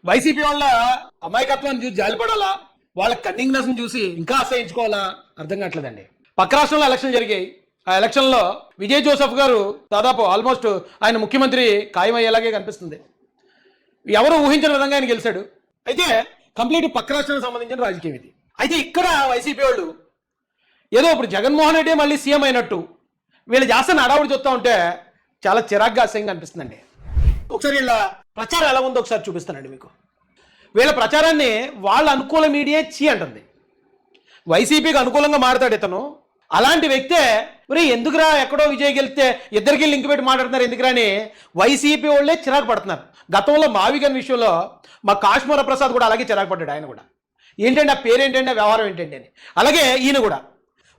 YCP వాళ్ళ అమాయకత్వాన్ని చూసి జాలిపడాలా, వాళ్ళ కన్నింగ్నెస్ చూసి ఇంకా అసహించుకోవాలా అర్థం కావట్లేదండి. పక్క రాష్ట్రంలో ఎలక్షన్ జరిగాయి. ఆ ఎలక్షన్లో విజయ్ జోసెఫ్ గారు దాదాపు ఆల్మోస్ట్ ఆయన ముఖ్యమంత్రి ఖాయమయ్యేలాగే కనిపిస్తుంది. ఎవరు ఊహించిన విధంగా ఆయన గెలిచాడు. అయితే కంప్లీట్ పక్క రాష్ట్రానికి సంబంధించిన రాజకీయం ఇది. అయితే ఇక్కడ వైసీపీ వాళ్ళు ఏదో ఇప్పుడు జగన్మోహన్ రెడ్డి మళ్ళీ సీఎం అయినట్టు వీళ్ళు చేస్తున్న అడావుడి చూస్తూ ఉంటే చాలా చిరాగ్గా అసహ్యంగా అనిపిస్తుందండి. ఒకసారి వీళ్ళ ప్రచారం ఎలా ఉందో ఒకసారి చూపిస్తానండి మీకు. వీళ్ళ ప్రచారాన్ని వాళ్ళ అనుకూల మీడియా అంటుంది. వైసీపీకి అనుకూలంగా మాట్లాడు ఇతను. అలాంటి వ్యక్తే మరి ఎందుకురా ఎక్కడో విజయ్ గెలిస్తే ఇద్దరికి లింక్ పెట్టి మాట్లాడుతున్నారు ఎందుకురా అని వైసీపీ వాళ్ళే చిరాకు పడుతున్నారు. గతంలో మావిగన్ విషయంలో మా కాశ్మీర ప్రసాద్ కూడా అలాగే చిరాకు పడ్డాడు. ఆయన కూడా ఏంటంటే ఆ పేరేంటంటే వ్యవహారం ఏంటండి అని. అలాగే ఈయన కూడా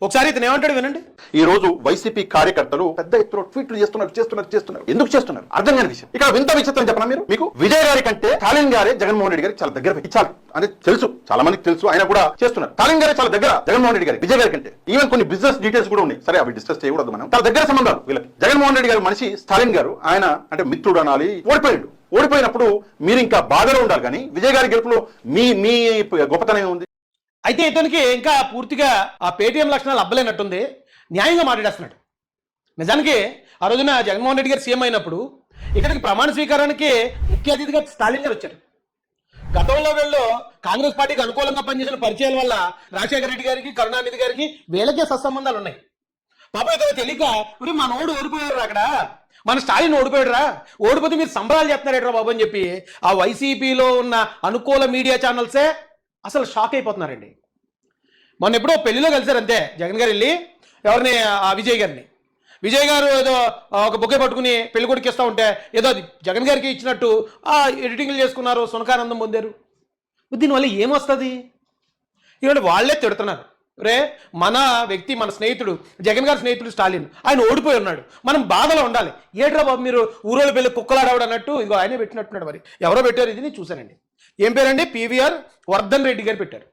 ఒకసారి ఇతను ఏమంటాడు వినండి. ఈ రోజు వైసీపీ కార్యకర్తలు పెద్ద ఎత్తున ట్వీట్లు చేస్తున్నారు. ఎందుకు చేస్తున్నారు అర్థం కాని విషయం. ఇక్కడ వింత విచిత్రం చెప్పనా మీరు, మీకు విజయ్ గారి కంటే స్టాలిన్ గారే జగన్మోహన్ రెడ్డి గారికి చాలా దగ్గర ఇచ్చారు అని తెలుసు, చాలా మందికి తెలుసు. ఆయన కూడా చేస్తున్నారు. స్టాలిన్ గారే చాలా దగ్గర జగన్మోహన్ రెడ్డి గారి విజయ్ గారి కంటే. ఈవెన్ కొన్ని బిజినెస్ డీటెయిల్స్ కూడా ఉన్నాయి. సరే అవి డిస్కస్ చేయకూడదు మనం. చాలా దగ్గర సంబంధాలు వీళ్ళకి. జగన్మోహన్ రెడ్డి గారు మనిషి స్టాలిన్ గారు, ఆయన అంటే మిత్రుడు అనాలి. ఓడిపోయినప్పుడు మీరు ఇంకా బాధలో ఉండాలి, కానీ విజయ్ గారి గెలుపులో మీ మీ గొప్పతనం ఉంది. అయితే ఇతనికి ఇంకా పూర్తిగా ఆ పేటీఎం లక్షణాలు అబ్బలేనట్టుంది. న్యాయంగా మాట్లాడేస్తున్నాడు. నిజానికి ఆ రోజున జగన్మోహన్ రెడ్డి గారు సీఎం అయినప్పుడు ఇక్కడికి ప్రమాణ స్వీకారానికి ముఖ్య అతిథిగా స్టాలిన్ గారు వచ్చారు. గతంలో వీళ్ళు కాంగ్రెస్ పార్టీకి అనుకూలంగా పనిచేసిన పరిచయాల వల్ల రాజశేఖర రెడ్డి గారికి, కరుణానిధి గారికి వీళ్ళకే సత్సంబంధాలు ఉన్నాయి. పాపం ఇతను తెలియక మన ఓడి ఓడిపోయారు, అక్కడ మన స్టాలిన్ ఓడిపోయాడురా, ఓడిపోతే మీరు సంబరాలు చేస్తున్నారేట్రా బాబు అని చెప్పి ఆ వైసీపీలో ఉన్న అనుకూల మీడియా ఛానల్సే అసలు షాక్ అయిపోతున్నారండి. మొన్న ఎప్పుడో పెళ్లిలో కలిసారు అంతే జగన్ గారు వెళ్ళి ఎవరిని ఆ విజయ్ గారు ఏదో ఒక బొకే పట్టుకుని పెళ్లి కొడుకు ఇస్తూ ఉంటే ఏదో అది జగన్ గారికి ఇచ్చినట్టు ఎడిటింగ్లు చేసుకున్నారు, సునకానందం పొందారు. దీనివల్ల ఏమొస్తుంది? ఇవాళ వాళ్ళే తిడుతున్నారు. రే మన వ్యక్తి, మన స్నేహితుడు, జగన్ గారి స్నేహితుడు స్టాలిన్, ఆయన ఓడిపోయి ఉన్నాడు, మనం బాధలో ఉండాలి. ఏట్రా బాబు మీరు ఊరోళ్ళు పెళ్ళి కుక్కలాడవడం అన్నట్టు ఇగో ఆయనే పెట్టినట్టున్నాడు. మరి ఎవరో పెట్టారు, ఇది నేను చూశానండి. ఏం పేరండి? పివిఆర్ వర్ధన్ రెడ్డి గారు పెట్టారు.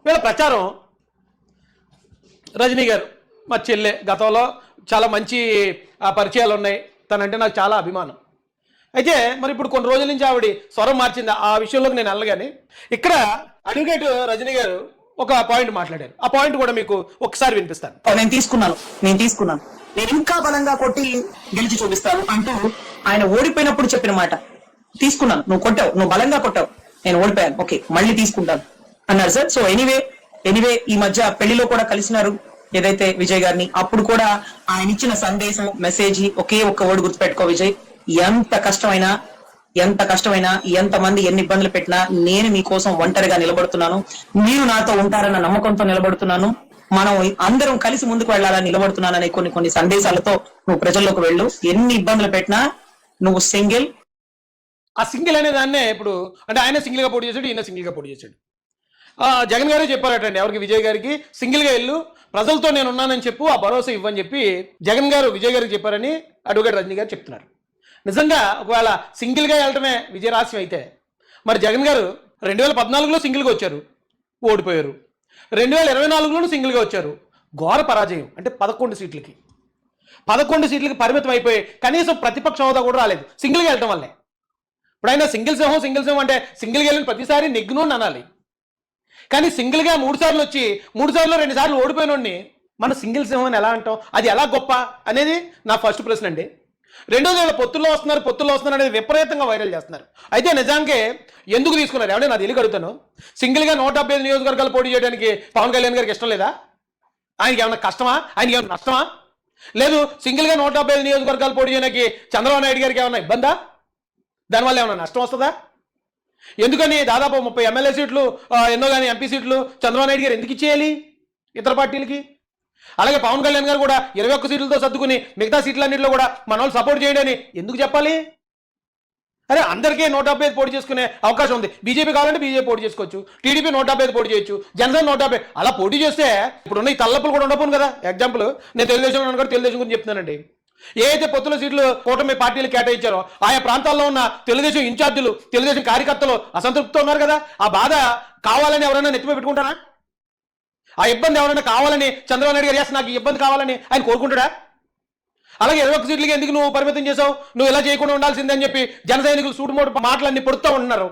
వీళ్ళ ప్రచారం రజనీ గారు మా చెల్లె, గతంలో చాలా మంచి పరిచయాలు ఉన్నాయి, తనంటే నాకు చాలా అభిమానం. అయితే మరి ఇప్పుడు కొన్ని రోజుల నుంచి ఆవిడ స్వరం మార్చింది. ఆ విషయంలోకి నేను వెళ్ళగానే ఇక్కడ అడ్వకేట్ రజనీ గారు ఒక పాయింట్ మాట్లాడారు. ఆ పాయింట్ కూడా మీకు ఒకసారి వినిపిస్తాను. నేను తీసుకున్నాను నేను ఇంకా బలంగా కొట్టి గెలిచి చూపిస్తాను అంటూ ఆయన ఓడిపోయినప్పుడు చెప్పిన మాట. తీసుకున్నాను, నువ్వు కొట్టావు, నువ్వు బలంగా కొట్టావు, నేను ఓడిపోయాను, ఓకే మళ్ళీ తీసుకుంటాను అన్నారు సార్. సో ఎనీవే ఈ మధ్య పెళ్లిలో కూడా కలిసినారు ఏదైతే విజయ్ గారిని. అప్పుడు కూడా ఆయన ఇచ్చిన సందేశం, మెసేజ్ ఒకే ఒక్క వర్డ్ గుర్తుపెట్టుకో విజయ్, ఎంత కష్టమైనా ఎంతమంది ఎన్ని ఇబ్బందులు పెట్టినా నేను మీకోసం ఒంటరిగా నిలబడుతున్నాను, మీరు నాతో ఉంటారన్న నమ్మకంతో నిలబడుతున్నాను, మనం అందరం కలిసి ముందుకు వెళ్ళాలని నిలబడుతున్నాననే కొన్ని సందేశాలతో నువ్వు ప్రజల్లోకి వెళ్ళు. ఎన్ని ఇబ్బందులు పెట్టినా నువ్వు సింగిల్. ఆ సింగిల్ అనే దాన్నే ఇప్పుడు అంటే ఆయన సింగిల్గా పోటీ చేశాడు, ఈయన సింగిల్గా పోటీ చేశాడు. జగన్ గారే చెప్పారటండి ఎవరికి, విజయ్ గారికి, సింగిల్గా వెళ్ళు, ప్రజలతో నేను ఉన్నానని చెప్పు, ఆ భరోసా ఇవ్వని చెప్పి జగన్ గారు విజయ్ గారికి చెప్పారని అడ్వకేట్ రజనీ గారు చెప్తున్నారు. నిజంగా ఒకవేళ సింగిల్గా వెళ్ళటమే విజయరహస్యం అయితే మరి జగన్ గారు 2014లో సింగిల్గా వచ్చారు, ఓడిపోయారు. 2024లోనూ సింగిల్గా వచ్చారు, ఘోర పరాజయం. అంటే 11 సీట్లకి పరిమితం అయిపోయి కనీసం ప్రతిపక్ష హోదా కూడా రాలేదు సింగిల్గా వెళ్ళటం వల్లే. ఇప్పుడు ఆయన సింగిల్ సింహం అంటే సింగిల్గా వెళ్ళిన ప్రతిసారి నెగ్గును అనాలి. కానీ సింగిల్గా 3 సార్లు వచ్చి 3 సార్లు 2 సార్లు ఓడిపోయినోడిని మన సింగిల్ సింహం అని ఎలా అంటాం? అది ఎలా గొప్ప అనేది నా ఫస్ట్ ప్రశ్న అండి. రెండోది పొత్తుల్లో వస్తున్నారు అనేది విపరీతంగా వైరల్ చేస్తున్నారు. అయితే నిజానికి ఎందుకు తీసుకున్నారు ఏమంటే నాకు తెలియక అడుగుతాను. సింగిల్గా 175 నియోజకవర్గాలు పోటీ చేయడానికి పవన్ కళ్యాణ్ గారికి ఇష్టం లేదా? ఆయనకి ఏమన్నా కష్టమా? ఆయనకి ఏమన్నా నష్టమా? లేదు సింగిల్గా 175 నియోజకవర్గాలు పోటీ చేయడానికి చంద్రబాబు నాయుడు గారికి ఏమన్నా ఇబ్బందా? దానివల్ల ఏమన్నా నష్టం వస్తుందా? ఎందుకని దాదాపు 30 ఎమ్మెల్యే సీట్లు ఎన్నో కానీ ఎంపీ సీట్లు చంద్రబాబు నాయుడు గారు ఎందుకు ఇచ్చేయాలి ఇతర పార్టీలకి? అలాగే పవన్ కళ్యాణ్ గారు కూడా 21 సీట్లతో సర్దుకుని మిగతా సీట్లన్నింటిలో కూడా మన వాళ్ళు సపోర్ట్ చేయండి అని ఎందుకు చెప్పాలి? అరే అందరికీ 175 పోటీ చేసుకునే అవకాశం ఉంది. బీజేపీ కావాలంటే బీజేపీ పోటీ చేసుకోవచ్చు, టీడీపీ 175 పోటీ చేయొచ్చు, జనసేన 150. అలా పోటీ చేస్తే ఇప్పుడున్న ఈ తల్లప్పులు కూడా ఉండపోను కదా. ఎగ్జాంపుల్ నేను తెలుగుదేశం కూడా తెలుగుదేశం గురించి చెప్తున్నానండి. ఏ అయితే పొత్తుల సీట్లు కూటమి పార్టీలు కేటాయించారో ఆయా ప్రాంతాల్లో ఉన్న తెలుగుదేశం ఇన్ఛార్జీలు, తెలుగుదేశం కార్యకర్తలు అసంతృప్తితో ఉన్నారు కదా. ఆ బాధ కావాలని ఎవరైనా నెత్తిపై పెట్టుకుంటారా? ఆ ఇబ్బంది ఎవరైనా కావాలని చంద్రబాబు నాయుడు గారు నాకు ఇబ్బంది కావాలని ఆయన కోరుకుంటాడా? అలాగే 21 సీట్లకి ఎందుకు నువ్వు పరిమితం చేసావు, నువ్వు ఇలా చేయకుండా ఉండాల్సిందని చెప్పి జన సైనికులు సూటుమోటు మాటలన్నీ పొడుతూ ఉంటున్నారు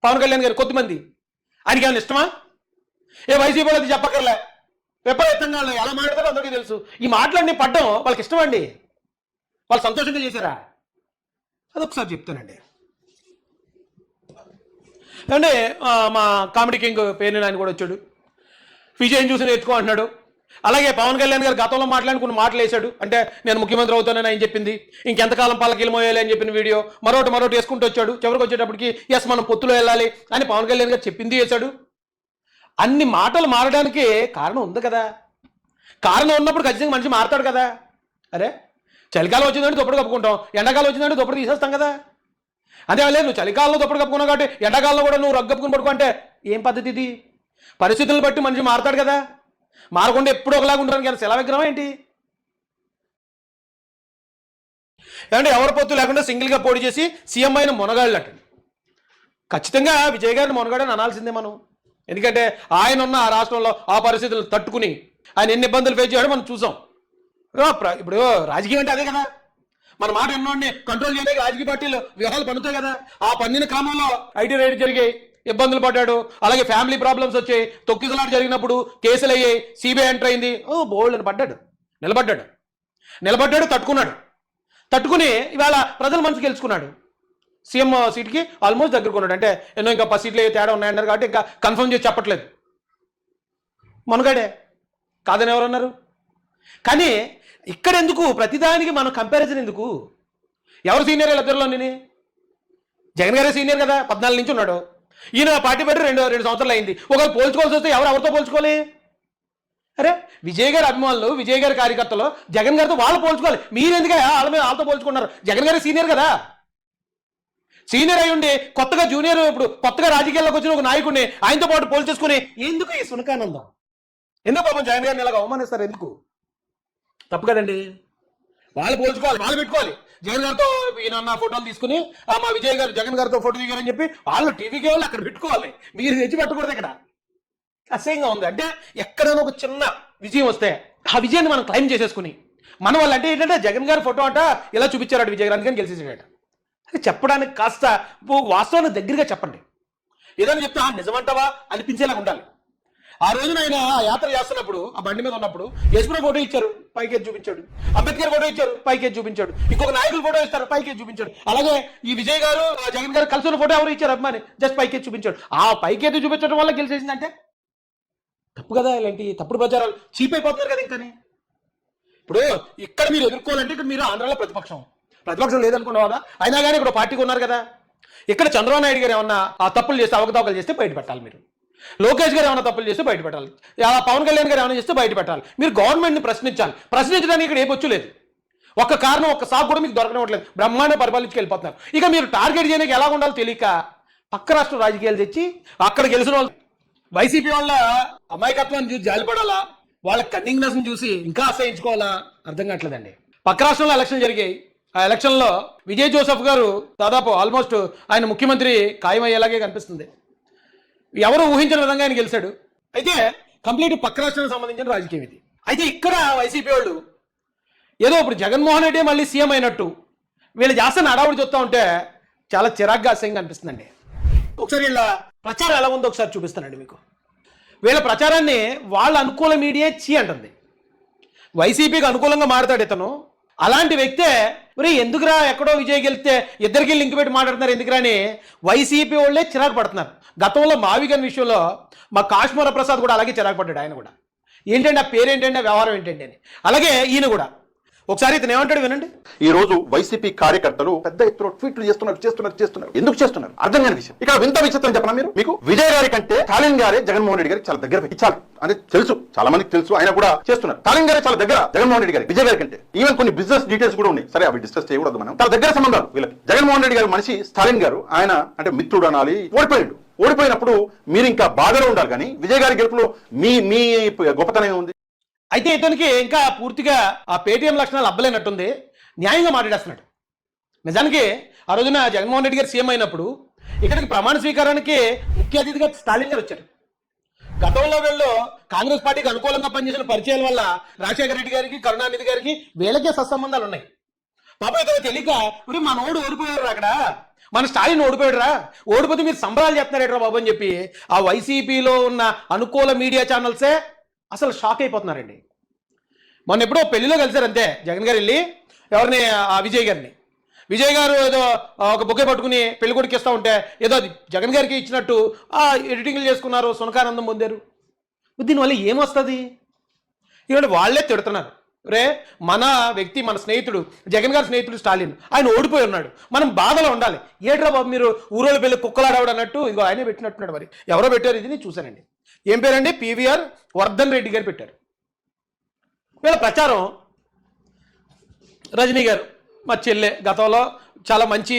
పవన్ కళ్యాణ్ గారు కొద్దిమంది. ఆయనకి ఏమైనా ఇష్టమా? ఏ వైసీపీ వాళ్ళది చెప్పక్కర్లే, విపరీతంగా ఎలా మాట్లాడతారో అందరికీ తెలుసు. ఈ మాటలన్నీ పడ్డం వాళ్ళకి ఇష్టం అండి, వాళ్ళు సంతోషంగా చేశారా? అదొకసారి చెప్తానండి. అంటే మా కామెడీ కింగ్ పేరు ఆయన కూడా వచ్చాడు, విజయం చూసి నేర్చుకో అంటున్నాడు. అలాగే పవన్ కళ్యాణ్ గారు గతంలో మాట్లాడుకున్న మాటలు వేశాడు, అంటే నేను ముఖ్యమంత్రి అవుతానని ఆయన చెప్పింది, ఇంకెంతకాలం పల్లకిలు మోయాలి అని చెప్పిన వీడియో మరొకటి వేసుకుంటూ వచ్చాడు. చివరికి వచ్చేటప్పటికి ఎస్ మనం పొత్తులో వెళ్ళాలి అని పవన్ కళ్యాణ్ గారు చెప్పింది వేశాడు. అన్ని మాటలు మారడానికి కారణం ఉంది కదా, కారణం ఉన్నప్పుడు ఖచ్చితంగా మనిషి మారతాడు కదా. అరే చలికాలం వచ్చిందంటే దుప్పటి కప్పుకుంటాం, ఎండాకాలం వచ్చిందంటే దుప్పటి తీసేస్తాం కదా. అదే లేదు నువ్వు చలికాలంలో దుప్పటి కప్పుకున్నావు కాబట్టి ఎండాకాలంలో కూడా నువ్వు రగ్గు కప్పుకుని పడుకో అంటే ఏం పద్ధతి ఇది? పరిస్థితులను బట్టి మనిషి మారతాడు కదా, మారకుండా ఎప్పుడు ఒకలాగా ఉండడానికి కానీ సెలవు విగ్రహం ఏంటి? ఏమంటే ఎవరి పొత్తు లేకుండా సింగిల్గా పోటీ చేసి సీఎం అయిన మునగాళ్ళు అటు ఖచ్చితంగా విజయ్ గారిని మునగాడని అనాల్సిందే మనం. ఎందుకంటే ఆయన ఉన్న ఆ రాష్ట్రంలో ఆ పరిస్థితులు తట్టుకుని ఆయన ఎన్ని ఇబ్బందులు ఫేస్ చేయడం మనం చూసాం. ఇప్పుడు రాజకీయం అంటే అదే కదా, మన మాట ఎన్నోడిని కంట్రోల్ చేయడానికి రాజకీయ పార్టీలు వ్యూహాలు పన్నుతాయి కదా. ఆ పన్నిన క్రమంలో ఐటీ రైడ్ జరిగాయి, ఇబ్బందులు పడ్డాడు. అలాగే ఫ్యామిలీ ప్రాబ్లమ్స్ వచ్చాయి, తొక్కిసలాట జరిగినప్పుడు కేసులు అయ్యాయి, సిబిఐ ఎంటర్ అయింది. బోల్డ్ అని పడ్డాడు, నిలబడ్డాడు, తట్టుకుని ఇవాళ ప్రజల మనసు గెలుచుకున్నాడు. సీఎం సీట్కి ఆల్మోస్ట్ దగ్గరకున్నాడు. అంటే ఎన్నో ఇంకా 10 సీట్లు తేడా ఉన్నాయన్నారు కాబట్టి ఇంకా కన్ఫర్మ్ చేసి చెప్పట్లేదు. మనగాడే కాదని ఎవరన్నారు? కానీ ఇక్కడ ఎందుకు ప్రతిదానికి మనం కంపారిజన్ ఎందుకు? ఎవరు సీనియర్ వీళ్ళిద్దరిలో? నేను జగన్ గారే సీనియర్ కదా, 14 నుంచి ఉన్నాడు. ఈయన పార్టీ పెట్టి రెండు సంవత్సరాలు అయింది. ఒకవేళ పోల్చుకోవాల్సి వస్తే ఎవరితో పోల్చుకోవాలి? అరే విజయ్ గారి అభిమానులు, విజయ్ గారి కార్యకర్తలు జగన్ గారితో వాళ్ళు పోల్చుకోవాలి. మీరు ఎందుకు వాళ్ళతో పోల్చుకున్నారు? జగన్ గారే సీనియర్ కదా, సీనియర్ అయి ఉండి కొత్తగా జూనియర్ ఇప్పుడు కొత్తగా రాజకీయాల్లోకి వచ్చిన ఒక నాయకుడిని ఆయనతో పాటు పోల్చేసుకుని ఎందుకు ఈ సునకానందం? ఎందుకు పాపం జగన్ గారిని ఇలాగ అవమానిస్తారు? ఎందుకు? తప్పు కదండి. వాళ్ళు పోల్చుకోవాలి, వాళ్ళు పెట్టుకోవాలి. జగన్ గారితో ఈయన ఫోటోలు తీసుకుని మా విజయ్ గారు జగన్ గారితో ఫోటో దిగారని చెప్పి వాళ్ళు టీవీకి వాళ్ళు అక్కడ పెట్టుకోవాలి. మీరు తెచ్చి పెట్టకూడదు. ఇక్కడ అసహ్యంగా ఉంది. అంటే ఎక్కడైనా ఒక చిన్న విజయం వస్తే ఆ విజయాన్ని మనం క్లైమ్ చేసేసుకుని మన వాళ్ళు అంటే ఏంటంటే జగన్ గారి ఫోటో అంట ఇలా చూపించారు విజయ్ గారు అందుకని గెలిచేసాడట. అది చెప్పడానికి కాస్త వాస్తవాన్ని దగ్గరగా చెప్పండి. ఏదైనా చెప్తే నిజమంటావా అనిపించేలాగా ఉండాలి. ఆ రోజున ఆయన యాత్ర చేస్తున్నప్పుడు ఆ బండి మీద ఉన్నప్పుడు యశ్వరావు ఫోటో ఇచ్చారు, పైకి చూపించాడు. అంబేద్కర్ ఫోటో ఇచ్చారు, పైకి చూపించాడు. ఇంకొక నాయకులు ఫోటో ఇస్తారు, పైకి చూపించాడు. అలాగే ఈ విజయ్ గారు జగన్ గారు కలిసి ఉన్న ఫోటో ఎవరు ఇచ్చారు అభిమాని, జస్ట్ పైకి చూపించాడు. ఆ పైకి చూపించడం వల్ల గెలిచేసిందంటే తప్పు కదా. ఇలాంటి తప్పుడు ప్రచారాలు చీప్ అయిపోతున్నారు కదా. ఇంకని ఇప్పుడు ఇక్కడ మీరు ఎదుర్కోవాలంటే ఇక్కడ మీరు ఆంధ్రాలో ప్రతిపక్షం లేదనుకున్నావు కదా, అయినా కానీ ఇక్కడ పార్టీకి ఉన్నారు కదా. ఇక్కడ చంద్రబాబు నాయుడు గారు ఏమన్నా ఆ తప్పులు చేస్తే అవకతవకలు చేస్తే బయట పెట్టాలి. మీరు లోకేష్ గారు ఏమైనా తప్పులు చేస్తే బయట పెట్టాలి. పవన్ కళ్యాణ్ గారు ఏమైనా చేస్తే బయట పెట్టాలి. మీరు గవర్నమెంట్ని ప్రశ్నించాలి. ప్రశ్నించడానికి ఇక్కడ ఏ బొచ్చు లేదు. ఒక్క కారణం ఒక్క సాగు కూడా మీకు దొరకనట్లేదు. బ్రహ్మాండ పరిపాలించి వెళ్ళిపోతున్నారు. ఇక మీరు టార్గెట్ చేయడానికి ఎలా ఉండాలో తెలియక పక్క రాష్ట్ర రాజకీయాలు తెచ్చి అక్కడ గెలిచిన వాళ్ళు వైసీపీ వాళ్ళ అమాయకత్వాన్ని చూసి జాలిపడాలా, వాళ్ళ కన్నింగ్నెస్ చూసి ఇంకా అసహించుకోవాలా అర్థం కావట్లేదండి. పక్క రాష్ట్రంలో ఎలక్షన్ జరిగాయి. ఆ ఎలక్షన్లో విజయ్ జోసెఫ్ గారు దాదాపు ఆల్మోస్ట్ ఆయన ముఖ్యమంత్రి ఖాయమయ్యేలాగే కనిపిస్తుంది. ఎవరు ఊహించిన విధంగా ఆయన గెలిచాడు. అయితే కంప్లీట్ పక్క రాష్ట్రానికి సంబంధించిన రాజకీయం ఇది. అయితే ఇక్కడ వైసీపీ వాళ్ళు ఏదో ఇప్పుడు జగన్మోహన్ రెడ్డి మళ్ళీ సీఎం అయినట్టు వీళ్ళు చేస్తున్న అడావుడు చూస్తూ ఉంటే చాలా చిరాగ్గా అసహ్యంగా అనిపిస్తుందండి. ఒకసారి వీళ్ళ ప్రచారం ఎలా ఉందో ఒకసారి చూపిస్తానండి మీకు. వీళ్ళ ప్రచారాన్ని వాళ్ళ అనుకూల మీడియా అంటుంది. వైసీపీకి అనుకూలంగా మారుతాడు ఇతను. అలాంటి వ్యక్తే మరి ఎందుకురా ఎక్కడో విజయ్ గెలిస్తే ఇద్దరికి లింక్ పెట్టి మాట్లాడుతున్నారు ఎందుకురా అని వైసీపీ వాళ్ళే చిరాకు పడుతున్నారు. గతంలో మావిగన్ విషయంలో మా కాశ్మీర ప్రసాద్ కూడా అలాగే చిరాకు పడ్డాడు. ఆయన కూడా ఏంటంటే ఆ పేరేంటంటే ఆ వ్యవహారం ఏంటండి అని. అలాగే ఈయన కూడా ఒకసారి ఇతను ఏమంటాడు వినండి. ఈ రోజు వైసీపీ కార్యకర్తలు పెద్ద ఎత్తున ట్వీట్లు చేస్తున్నారు. ఎందుకు చేస్తున్నారు అర్థం కాని విషయం. ఇక్కడ వింత విచిత్రం చెప్పనా మీరు, మీకు విజయ్ గారి కంటే స్టాలిన్ గారే జగన్మోహన్ రెడ్డి గారికి చాలా దగ్గర ఇచ్చారు అని తెలుసు, చాలా మందికి తెలుసు. ఆయన కూడా చేస్తున్నారు. స్టాలిన్ గారే చాలా దగ్గర జగన్మోహన్ రెడ్డి గారి విజయ్ గారి కంటే. ఈవెన్ కొన్ని బిజినెస్ డీటెయిల్స్ కూడా ఉన్నాయి. సరే అవి డిస్కస్ చేయకూడదు మనం. చాలా దగ్గర సంబంధాలు వీళ్ళకి. జగన్మోహన్ రెడ్డి గారు మనిషి స్టాలిన్ గారు, ఆయన అంటే మిత్రుడు అనాలి. ఓడిపోయినప్పుడు మీరు ఇంకా బాధలో ఉండాలి. కానీ విజయ్ గారి గెలుపులో మీ గొప్పతనం ఉంది. అయితే ఇతనికి ఇంకా పూర్తిగా ఆ పేటీఎం లక్షణాలు అబ్బలేనట్టుంది. న్యాయంగా మాట్లాడేస్తున్నాడు. నిజానికి ఆ రోజున జగన్మోహన్ రెడ్డి గారు సీఎం అయినప్పుడు ఇక్కడికి ప్రమాణ స్వీకారానికి ముఖ్య అతిథిగా స్టాలిన్ గారు వచ్చారు. గతంలో వీళ్ళు కాంగ్రెస్ పార్టీకి అనుకూలంగా పనిచేసిన పరిచయాల వల్ల రాజశేఖర రెడ్డి గారికి, కరుణానిధి గారికి వీళ్ళకే సత్సంబంధాలు ఉన్నాయి. పాప ఏదో తెలియక మన ఓడి ఓడిపోయారు అక్కడ, మన స్టాలిన్ ఓడిపోయాడురా, ఓడిపోతే మీరు సంబరాలు చేస్తున్నారేట్రా బాబు అని చెప్పి ఆ వైసీపీలో ఉన్న అనుకూల మీడియా ఛానల్సే అసలు షాక్ అయిపోతున్నారండి. మొన్న ఎప్పుడో పెళ్లిలో కలిసారు అంతే, జగన్ గారు వెళ్ళి ఎవరిని ఆ విజయ్ గారిని, విజయ్ గారు ఏదో ఒక బొకే పట్టుకుని పెళ్లి కొడుకు ఇస్తూ ఉంటే ఏదో అది జగన్ గారికి ఇచ్చినట్టు ఎడిటింగ్లు చేసుకున్నారు, సునకానందం పొందారు. దీనివల్ల ఏమొస్తుంది? ఇవాళ వాళ్ళే తిడుతున్నారు, రే మన వ్యక్తి, మన స్నేహితుడు, జగన్ గారి స్నేహితుడు స్టాలిన్, ఆయన ఓడిపోయి ఉన్నాడు, మనం బాధలో ఉండాలి. ఏట్రా బాబు మీరు ఊరోళ్ళ పెళ్ళి కుక్కలాడవడం అన్నట్టు ఇగో ఆయనే పెట్టినట్టున్నాడు. మరి ఎవరో పెట్టారు, ఇది నేను చూశానండి. ఏం పేరండి? పివిఆర్ వర్ధన్ రెడ్డి గారు పెట్టారు. వీళ్ళ ప్రచారం రజనీ గారు మా చెల్లె, గతంలో చాలా మంచి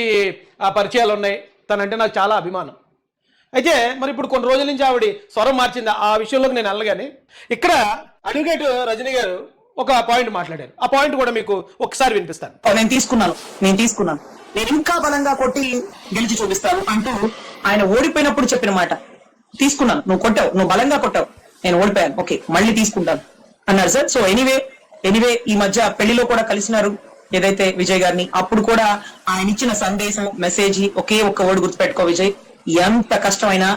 పరిచయాలు ఉన్నాయి, తనంటే నాకు చాలా అభిమానం. అయితే మరి ఇప్పుడు కొన్ని రోజుల నుంచి ఆవిడ స్వరం మార్చింది, ఆ విషయంలోకి నేను వెళ్ళగానే ఇక్కడ అడ్వకేట్ రజనీ గారు ఒక పాయింట్ మాట్లాడారు. ఆ పాయింట్ కూడా మీకు ఒకసారి వినిపిస్తాను. నేను తీసుకున్నాను నేను ఇంకా బలంగా కొట్టి గెలిచి చూపిస్తాను అంటూ ఆయన ఓడిపోయినప్పుడు చెప్పిన మాట. తీసుకున్నాను, నువ్వు కొట్టావు, నువ్వు బలంగా కొట్టావు, నేను ఓడిపోయాను, ఓకే మళ్ళీ తీసుకుంటాను అన్నారు సార్. సో ఎనీవే ఈ మధ్య పెళ్లిలో కూడా కలిసినారు ఏదైతే విజయ్ గారిని. అప్పుడు కూడా ఆయన ఇచ్చిన సందేశం, మెసేజ్ ఒకే ఒక్క వర్డ్ గుర్తుపెట్టుకో విజయ్, ఎంత కష్టమైనా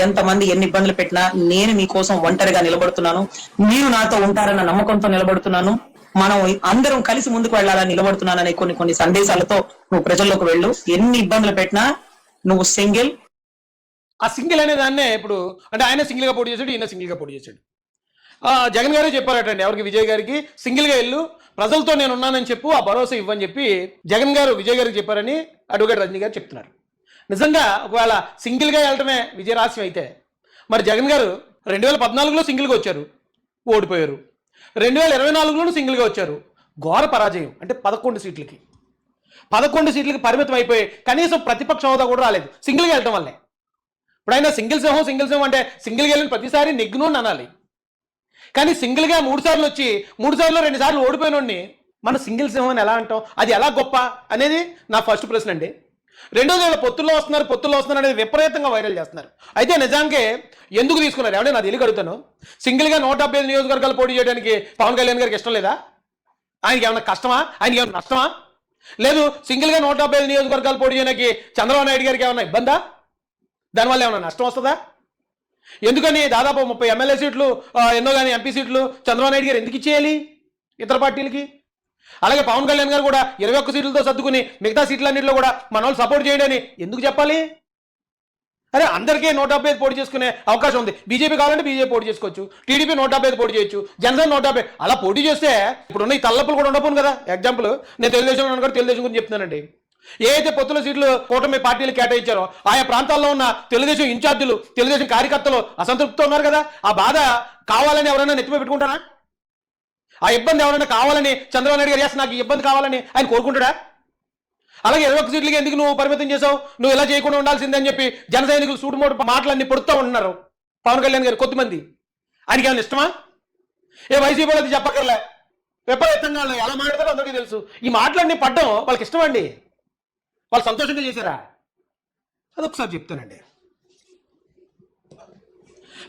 ఎంతమంది ఎన్ని ఇబ్బందులు పెట్టినా నేను మీకోసం ఒంటరిగా నిలబడుతున్నాను, మీరు నాతో ఉంటారన్న నమ్మకంతో నిలబడుతున్నాను, మనం అందరం కలిసి ముందుకు వెళ్ళాలని నిలబడుతున్నాననే కొన్ని సందేశాలతో నువ్వు ప్రజల్లోకి వెళ్ళు, ఎన్ని ఇబ్బందులు పెట్టినా నువ్వు సింగిల్. ఆ సింగిల్ అనే దాన్నే ఇప్పుడు అంటే ఆయన సింగిల్గా పోటీ చేశాడు, ఈయన సింగిల్గా పోటీ చేశాడు. జగన్ గారే చెప్పారటండి ఎవరికి, విజయ్ గారికి, సింగిల్గా వెళ్ళు, ప్రజలతో నేను ఉన్నానని చెప్పు, ఆ భరోసా ఇవ్వని చెప్పి జగన్ గారు విజయ్ గారికి చెప్పారని అడ్వకేట్ రజనీ గారు చెప్తున్నారు. నిజంగా ఒకవేళ సింగిల్గా వెళ్ళటమే విజయరాశి అయితే మరి జగన్ గారు 2014లో సింగిల్గా వచ్చారు, ఓడిపోయారు. 2024లోనూ సింగిల్గా వచ్చారు, ఘోర పరాజయం. అంటే 11 సీట్లకి పరిమితం అయిపోయి కనీసం ప్రతిపక్ష హోదా కూడా రాలేదు సింగిల్గా వెళ్ళటం వల్లే. ఇప్పుడు ఆయన సింగిల్ సింహం అంటే సింగిల్గా వెళ్ళిన ప్రతిసారి నెగ్గును అని అనాలి. కానీ సింగిల్గా 3 సార్లు వచ్చి 3 సార్లు 2 సార్లు ఓడిపోయినోడిని మన సింగిల్ సింహం అని ఎలా అంటాం? అది ఎలా గొప్ప అనేది నా ఫస్ట్ ప్రశ్న అండి. రెండోది, పొత్తుల్లో వస్తున్నారు అనేది విపరీతంగా వైరల్ చేస్తున్నారు. అయితే నిజానికి ఎందుకు తీసుకున్నారు ఏమంటే నా తెలియక అడుగుతాను. సింగిల్గా 175 నియోజకవర్గాలు పోటీ చేయడానికి పవన్ కళ్యాణ్ గారికి ఇష్టం లేదా? ఆయనకి ఏమన్నా కష్టమా? ఆయనకి ఏమన్నా నష్టమా? లేదు, సింగిల్గా 175 నియోజకవర్గాలు పోటీ చేయడానికి చంద్రబాబు నాయుడు గారికి ఏమన్నా ఇబ్బందా? దానివల్ల ఏమన్నా నష్టం వస్తుందా? ఎందుకని దాదాపు 30 ఎమ్మెల్యే సీట్లు, ఎన్నో కానీ ఎంపీ సీట్లు చంద్రబాబు నాయుడు గారు ఎందుకు ఇచ్చేయాలి ఇతర పార్టీలకి? అలాగే పవన్ కళ్యాణ్ గారు కూడా 21 సీట్లతో సర్దుకుని మిగతా సీట్లన్నింటిలో కూడా మన వాళ్ళు సపోర్ట్ చేయడని ఎందుకు చెప్పాలి? అరే అందరికీ 175 పోటీ చేసుకునే అవకాశం ఉంది. బీజేపీ కావాలంటే బీజేపీ పోటీ చేసుకోవచ్చు, టీడీపీ 175 పోటీ చేయొచ్చు, జనసేన 150. అలా పోటీ చేస్తే ఇప్పుడున్న ఈ తల్లప్పులు కూడా ఉండపోను కదా. ఎగ్జాంపుల్ నేను తెలుగుదేశం గురించి చెప్తున్నానండి. ఏ అయితే పొత్తుల సీట్లు కూటమి పార్టీలు కేటాయించారో ఆయా ప్రాంతాల్లో ఉన్న తెలుగుదేశం ఇన్ఛార్జీలు, తెలుగుదేశం కార్యకర్తలు అసంతృప్తితో ఉన్నారు కదా. ఆ బాధ కావాలని ఎవరైనా నెత్తిమే పెట్టుకుంటారా? ఆ ఇబ్బంది ఎవరైనా కావాలని చంద్రబాబు నాయుడు గారు నాకు ఈ ఇబ్బంది కావాలని ఆయన కోరుకుంటాడా? అలాగే 21 సీట్లకి ఎందుకు నువ్వు పరిమితం చేసావు, నువ్వు ఇలా చేయకుండా ఉండాల్సిందని చెప్పి జన సైనికులు సూటుమోటు మాటలన్నీ పొడుతూ ఉంటున్నారు పవన్ కళ్యాణ్ గారు కొద్దిమంది. ఆయనకి ఏమైనా ఇష్టమా? వైసీపీ వాళ్ళది చెప్పక్కర్లే, విపరీతంగా ఎలా మాట్లాడతారో అందరికీ తెలుసు. ఈ మాటలన్నీ పడ్డం వాళ్ళకి ఇష్టం అండి, వాళ్ళు సంతోషంగా చేశారా? అదొకసారి చెప్తానండి.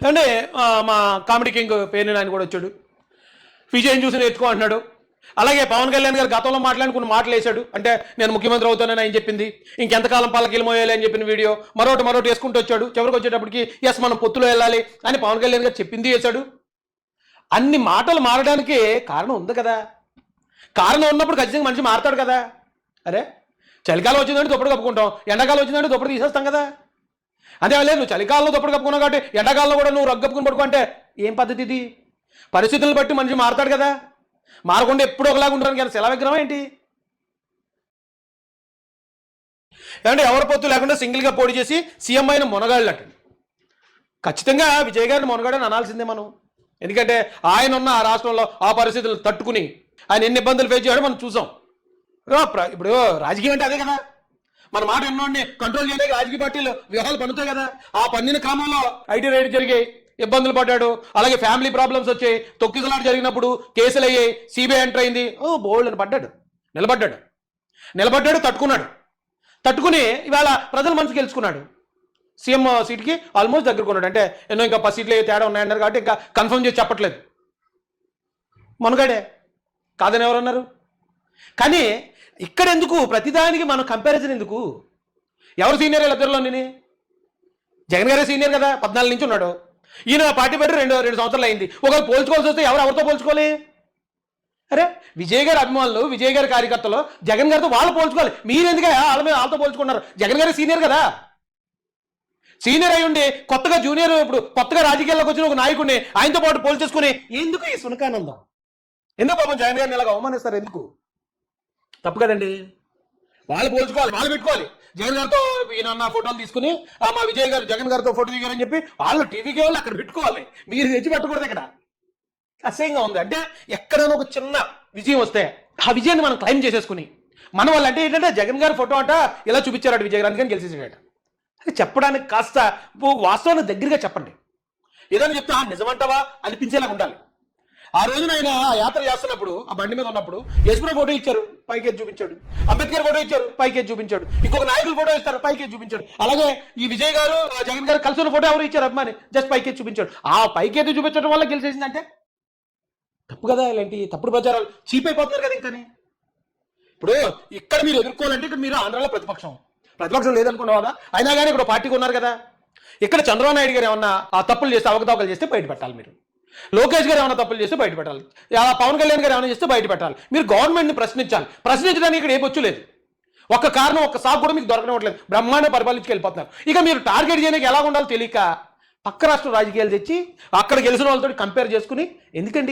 అంటే మా కామెడీ కింగ్ పేరు ఆయన కూడా వచ్చాడు, విజయం చూసి నేర్చుకో అంటున్నాడు. అలాగే పవన్ కళ్యాణ్ గారు గతంలో మాట్లాడుకున్న మాటలు వేశాడు. అంటే నేను ముఖ్యమంత్రి అవుతానని ఆయన చెప్పింది, ఇంకెంతకాలం పల్లకీలు మోయాలి అని చెప్పిన వీడియో మరోటి వేసుకుంటూ వచ్చాడు. చివరికి వచ్చేటప్పటికి ఎస్ మనం పొత్తులో వెళ్ళాలి అని పవన్ కళ్యాణ్ గారు చెప్పింది వేశాడు. అన్ని మాటలు మారడానికి కారణం ఉంది కదా. కారణం ఉన్నప్పుడు ఖచ్చితంగా మనిషి మారతాడు కదా. అరే చలికాలం వచ్చిందంటే దుప్పటి కప్పుకుంటాం, ఎండాకాలం వచ్చిందంటే దుప్పటి తీసేస్తాం కదా. అదే లేదు, నువ్వు చలికాలంలో దుప్పటి కప్పుకున్నావు కాబట్టి ఎండాకాలంలో కూడా నువ్వు రగ్గు కప్పుకుని పడుకుంటే ఏం పద్ధతి ఇది? పరిస్థితులను బట్టి మనిషి మారతాడు కదా. మారకుండా ఎప్పుడు ఒకలాగా ఉండడానికి కానీ శిలా విగ్రహం ఏంటి? ఏమంటే ఎవరి పొత్తు లేకుండా సింగిల్గా పోటీ చేసి సీఎం అయిన మునగాళ్ళు అట్టండి. ఖచ్చితంగా విజయ్ గారిని మునగాడని అనాల్సిందే మనం. ఎందుకంటే ఆయన ఉన్న ఆ రాష్ట్రంలో ఆ పరిస్థితులను తట్టుకుని ఆయన ఎన్ని ఇబ్బందులు ఫేస్ చేయడం మనం చూసాం. ఇప్పుడు రాజకీయం అంటే అదే కదా. మన మాట ఎన్నోడిని కంట్రోల్ చేయడానికి రాజకీయ పార్టీలు వ్యూహాలు పన్నుతాయి కదా. ఆ పన్నిన క్రమంలో ఐటీ రైడ్ జరిగాయి, ఇబ్బందులు పడ్డాడు. అలాగే ఫ్యామిలీ ప్రాబ్లమ్స్ వచ్చాయి, తొక్కిసలాట జరిగినప్పుడు కేసులు అయ్యాయి, సిబిఐ ఎంటర్ అయింది. బోల్డ్ అని పడ్డాడు, నిలబడ్డాడు, తట్టుకుని ఇవాళ ప్రజల మనసు గెలుచుకున్నాడు. సీఎం సీట్కి ఆల్మోస్ట్ దగ్గరకున్నాడు. అంటే ఎన్నో ఇంకా 10 సీట్లు తేడా ఉన్నాయన్నారు కాబట్టి ఇంకా కన్ఫర్మ్ చేసి చెప్పట్లేదు. మునగాడే కాదని ఎవరన్నారు? కానీ ఇక్కడ ఎందుకు ప్రతిదానికి మనం కంపారిజన్ ఎందుకు? ఎవరు సీనియర్ వీళ్ళిద్దరిలోని? జగన్ గారే సీనియర్ కదా, 14 నుంచి ఉన్నాడు. ఈయన పార్టీ పెట్టి రెండు సంవత్సరాలు అయింది. ఒకవేళ పోల్చుకోవాల్సి వస్తే ఎవరితో పోల్చుకోవాలి? అరే విజయ్ గారి అభిమానులు, విజయ్ గారి కార్యకర్తలు జగన్ గారితో వాళ్ళు పోల్చుకోవాలి. మీరు ఎందుకు వాళ్ళతో పోల్చుకున్నారు? జగన్ గారి సీనియర్ కదా. సీనియర్ అయి ఉండి కొత్తగా జూనియర్, ఇప్పుడు కొత్తగా రాజకీయాల్లోకి వచ్చిన ఒక నాయకుడిని ఆయనతో పాటు పోల్చేసుకుని ఎందుకు ఈ సునకానందం? ఎందుకు పాపం జగన్ గారిని ఇలాగ అవమానిస్తారు? ఎందుకు? తప్పు కదండి. వాళ్ళు పోల్చుకోవాలి, వాళ్ళు పెట్టుకోవాలి. జగన్ గారితో ఈయన ఫోటోలు తీసుకుని మా విజయ్ గారు జగన్ గారితో ఫోటో దిగారని చెప్పి వాళ్ళు టీవీకి వాళ్ళు అక్కడ పెట్టుకోవాలి. మీరు తెచ్చి పెట్టకూడదు. ఇక్కడ అసహ్యంగా ఉంది. అంటే ఎక్కడైనా ఒక చిన్న విజయం వస్తే ఆ విజయాన్ని మనం క్లైమ్ చేసేసుకుని మన వాళ్ళు అంటే ఏంటంటే జగన్ గారి ఫోటో అంట ఇలా చూపించారు విజయ్ గారు అందుకని గెలిచేసాడట. అది చెప్పడానికి కాస్త వాస్తవాన్ని దగ్గరగా చెప్పండి. ఏదైనా చెప్తే నిజమంటావా అనిపించేలాగా ఉండాలి. ఆ రోజున ఆయన యాత్ర చేస్తున్నప్పుడు ఆ బండి మీద ఉన్నప్పుడు యశ్వర ఫోటో ఇచ్చారు, పైకి చూపించాడు. అంబేద్కర్ ఫోటో ఇచ్చారు, పైకి చూపించాడు. ఇంకొక నాయకులు ఫోటో ఇస్తారు, పైకి చూపించాడు. అలాగే ఈ విజయ్ గారు జగన్ గారు కలిసి ఉన్న ఫోటో ఎవరు ఇచ్చారు అభిమాని, జస్ట్ పైకి చూపించాడు. ఆ పైకి చూపించడం వల్ల గెలిచేసిందంటే తప్పు కదా. ఇలాంటి తప్పుడు ప్రచారాలు చీప్ అయిపోతున్నారు కదా. ఇంకని ఇప్పుడు ఇక్కడ మీరు ఎదుర్కోవాలంటే ఇక్కడ మీరు ఆంధ్రాలో ప్రతిపక్షం లేదనుకున్నావా? అయినా కానీ ఇక్కడ పార్టీకి ఉన్నారు కదా. ఇక్కడ చంద్రబాబు నాయుడు గారు ఏమన్నా ఆ తప్పులు చేస్తే అవకతవకలు చేస్తే బయట పెట్టాలి. మీరు లోకేష్ గారు ఏమైనా తప్పులు చేస్తే బయట పెట్టాలి. పవన్ కళ్యాణ్ గారు ఏమైనా చేస్తే బయట పెట్టాలి. మీరు గవర్నమెంట్ని ప్రశ్నించాలి. ప్రశ్నించడానికి ఇక్కడ ఏ పొచ్చు లేదు. ఒక్క కారణం, ఒక్క సాగు కూడా మీకు దొరకనివ్వట్లేదు. బ్రహ్మాండ పరిపాలించుకు వెళ్ళిపోతున్నారు. ఇక మీరు టార్గెట్ చేయడానికి ఎలా ఉండాలో తెలియక పక్క రాష్ట్ర రాజకీయాలు తెచ్చి అక్కడ గెలిచిన వాళ్ళతో కంపేర్ చేసుకుని ఎందుకండి